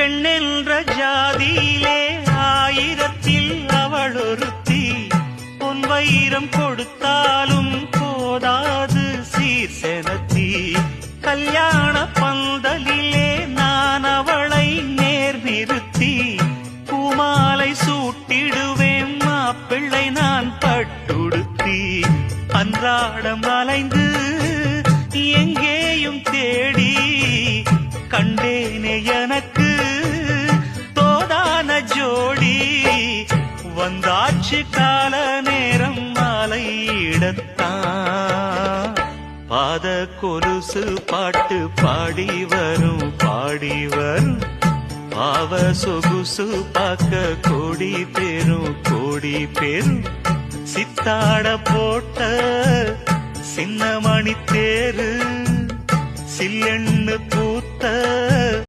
பெண்ணென்ற ஜாதியிலே ஆயிரத்தில் அவள் ஒருத்தி. பொன் வைரம் கொடுத்தாலும் போதாது சீர் செனத்தி. கல்யாண பந்தலிலே நான் அவளை நேர் நிறுத்தி. பூமாலை சூட்டிடுவேன் மாப்பிள்ளை நான் பட்டுடுத்தி. அன்றாடம் அலைந்து எங்கேயும் தேடி கண்டேனே எனக்கு தோதான ஜோடி. வந்தாச்சு கால நேரம் மாலையிடத்தான். பாத கொலுசு பாட்டு பாடி வரும் பாடி வரும். பாவ சொகுசு பார்க்க கோடி பேரும். சித்தாட போட்ட சின்ன மணி தேரு சில்லெண்ணு பூத்த